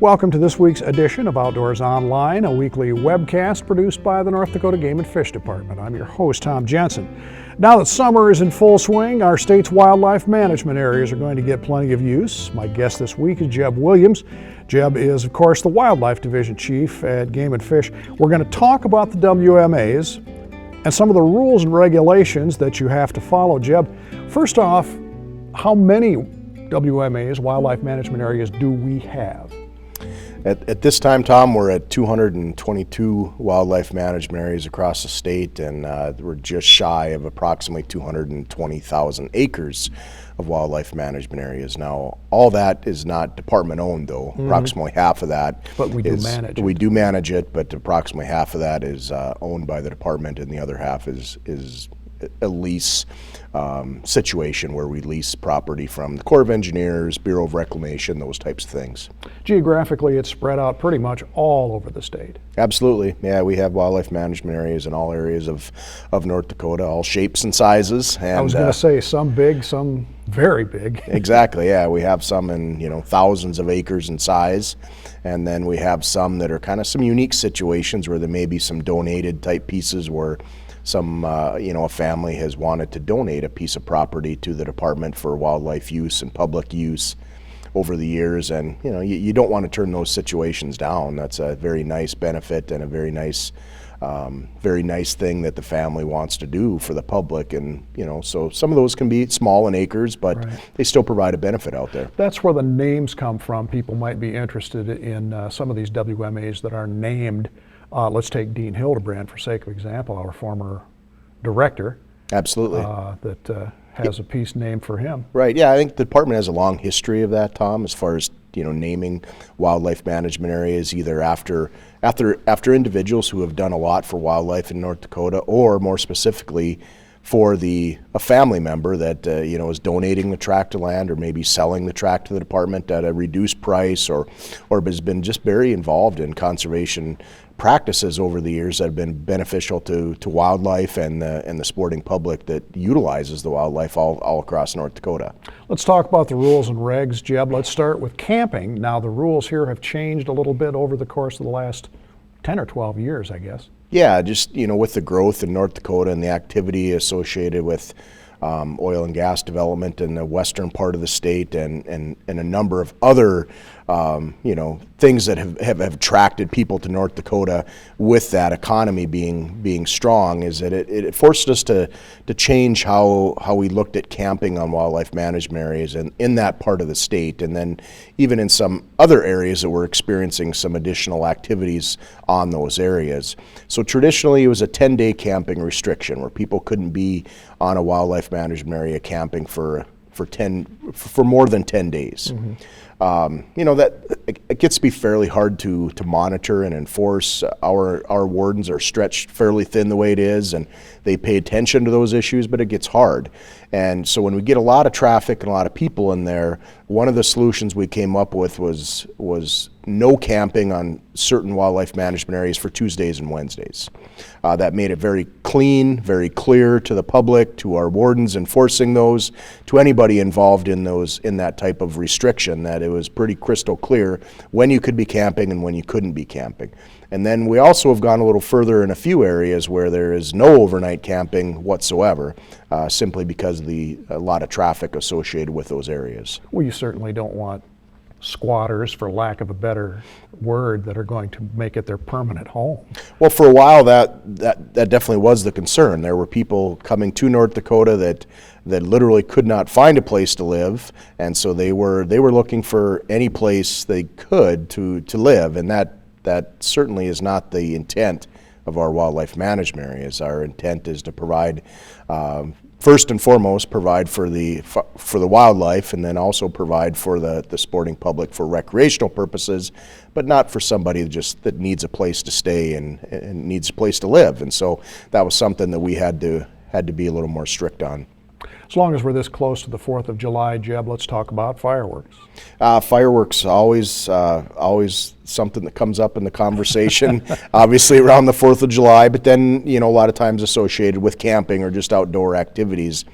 Welcome to this week's edition of Outdoors Online, a weekly webcast produced by the North Dakota Game and Fish Department. I'm your host, Tom Jensen. Now that summer is in full swing, our state's wildlife management areas are going to get plenty of use. My guest this week is Jeb Williams. Jeb is, of course, the Wildlife Division Chief at Game and Fish. We're going to talk about the WMAs and some of the rules and regulations that you have to follow. Jeb, first off, how many WMAs, wildlife management areas, do we have? At this time, Tom, we're at 222 wildlife management areas across the state, and we're just shy of approximately 220,000 acres of wildlife management areas. Now, all that is not department-owned, though. Mm-hmm. Approximately half of that but we do manage it. We do manage it, but approximately half of that is owned by the department, and the other half is a lease situation where we lease property from the Corps of Engineers, Bureau of Reclamation, those types of things. Geographically, it's spread out pretty much all over the state. Absolutely. Yeah, we have wildlife management areas in all areas of North Dakota, all shapes and sizes. And I was going to say some big, some very big. Exactly, yeah. We have some in, thousands of acres in size, and then we have some that are kind of some unique situations where there may be some donated type pieces where some, a family has wanted to donate a piece of property to the department for wildlife use and public use over the years, and you don't want to turn those situations down. That's a very nice benefit and a very nice thing that the family wants to do for the public, and so some of those can be small in acres, but right. They still provide a benefit out there. That's where the names come from. People might be interested in some of these WMAs that are named. Let's take Dean Hildebrand for sake of example, our former director. Absolutely. That has a piece named for him. Right, yeah, I think the department has a long history of that, Tom, as far as naming wildlife management areas either after individuals who have done a lot for wildlife in North Dakota, or more specifically for a family member that is donating the tract of land or maybe selling the tract to the department at a reduced price, or has been just very involved in conservation practices over the years that have been beneficial to wildlife and the sporting public that utilizes the wildlife all across North Dakota. Let's talk about the rules and regs, Jeb. Let's start with camping. Now, the rules here have changed a little bit over the course of the last 10 or 12 years, I guess. Yeah, just with the growth in North Dakota and the activity associated with oil and gas development in the western part of the state, and a number of other things that have attracted people to North Dakota with that economy being strong, is that it forced us to change how we looked at camping on wildlife management areas and in that part of the state, and then even in some other areas that were experiencing some additional activities on those areas. So traditionally it was a 10-day camping restriction where people couldn't be on a wildlife management area camping for more than 10 days. Mm-hmm. That it gets to be fairly hard to monitor and enforce. Our wardens are stretched fairly thin the way it is, and they pay attention to those issues, but it gets hard. And so when we get a lot of traffic and a lot of people in there, one of the solutions we came up with was no camping on certain wildlife management areas for Tuesdays and Wednesdays. That made it very clean, very clear to the public, to our wardens enforcing those, to anybody involved in that type of restriction, that it was pretty crystal clear when you could be camping and when you couldn't be camping. And then we also have gone a little further in a few areas where there is no overnight camping whatsoever, simply because of a lot of traffic associated with those areas. Well, you certainly don't want squatters, for lack of a better word, that are going to make it their permanent home. Well, for a while that definitely was the concern. There were people coming to North Dakota that literally could not find a place to live, and so they were looking for any place they could to live, and that certainly is not the intent of our wildlife management areas. Our intent is to provide, first and foremost, provide for the wildlife, and then also provide for the sporting public for recreational purposes, but not for somebody that needs a place to stay and needs a place to live. And so that was something that we had to be a little more strict on. As long as we're this close to the 4th of July, Jeb, let's talk about fireworks. Fireworks always something that comes up in the conversation, obviously around the 4th of July, but then, a lot of times associated with camping or just outdoor activities.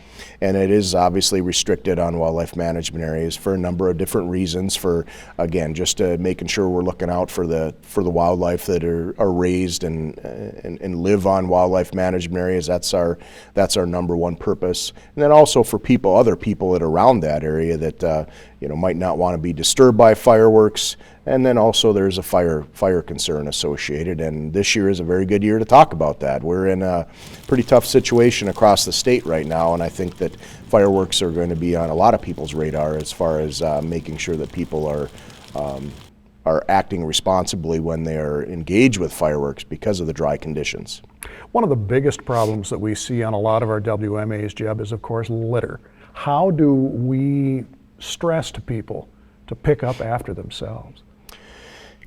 And it is obviously restricted on wildlife management areas for a number of different reasons, for, again, just making sure we're looking out for the wildlife that are raised and live on wildlife management areas. That's our number one purpose. And then also for other people that are around that area that, might not want to be disturbed by fireworks. And then also there's a fire concern associated, and this year is a very good year to talk about that. We're in a pretty tough situation across the state right now, and I think that fireworks are going to be on a lot of people's radar as far as making sure that people are acting responsibly when they are engaged with fireworks because of the dry conditions. One of the biggest problems that we see on a lot of our WMAs, Jeb, is of course litter. How do we stress to people to pick up after themselves?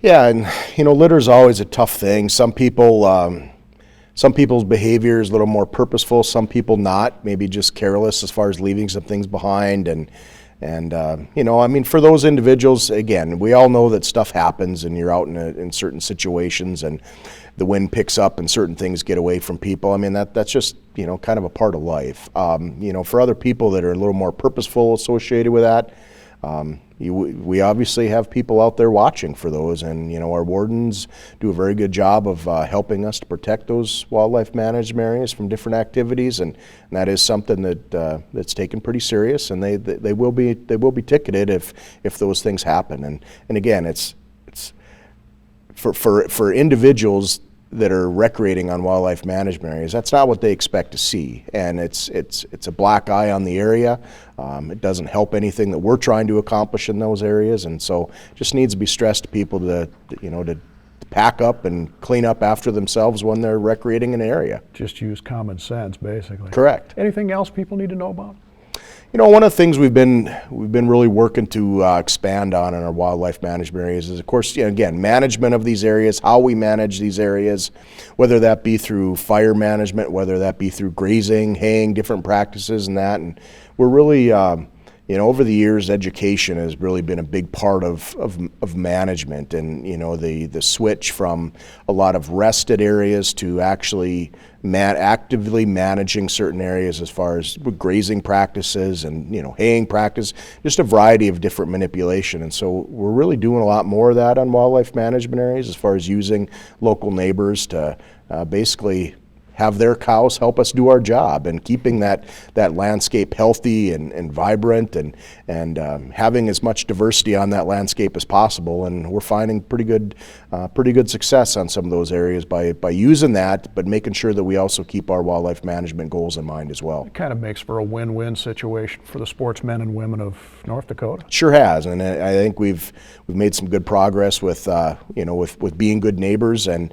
Yeah, and litter is always a tough thing. Some people's behavior is a little more purposeful. Some people not, maybe just careless as far as leaving some things behind. And for those individuals, again, we all know that stuff happens, and you're out in certain situations, and the wind picks up, and certain things get away from people. I mean, that's just kind of a part of life. For other people that are a little more purposeful associated with that. We obviously have people out there watching for those, and our wardens do a very good job of helping us to protect those wildlife management areas from different activities, and that is something that's taken pretty serious, and they will be ticketed if those things happen. And again, it's for individuals that are recreating on wildlife management areas. That's not what they expect to see, and it's a black eye on the area. It doesn't help anything that we're trying to accomplish in those areas, and so just needs to be stressed to people to pack up and clean up after themselves when they're recreating an area. Just use common sense, basically. Correct. Anything else people need to know about? One of the things we've been really working to expand on in our wildlife management areas is, of course, again, management of these areas, how we manage these areas, whether that be through fire management, whether that be through grazing, haying, different practices and that. And we're really, over the years, education has really been a big part of management, and the switch from a lot of rested areas to actually actively managing certain areas as far as grazing practices and haying practice, just a variety of different manipulation. And so we're really doing a lot more of that on wildlife management areas as far as using local neighbors to basically have their cows help us do our job, and keeping that landscape healthy and vibrant, and having as much diversity on that landscape as possible. And we're finding pretty good success on some of those areas by using that, but making sure that we also keep our wildlife management goals in mind as well. It kind of makes for a win-win situation for the sportsmen and women of North Dakota. Sure has, and I think we've made some good progress with being good neighbors, and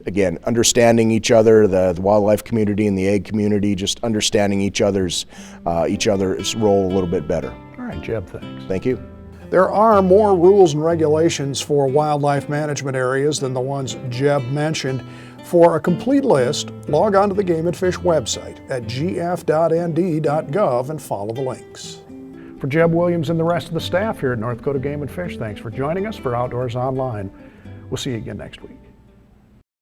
again, understanding each other, the wildlife community and the ag community, just understanding each other's role a little bit better. All right, Jeb, thanks. Thank you. There are more rules and regulations for wildlife management areas than the ones Jeb mentioned. For a complete list, log on to the Game and Fish website at gf.nd.gov and follow the links. For Jeb Williams and the rest of the staff here at North Dakota Game and Fish, thanks for joining us for Outdoors Online. We'll see you again next week.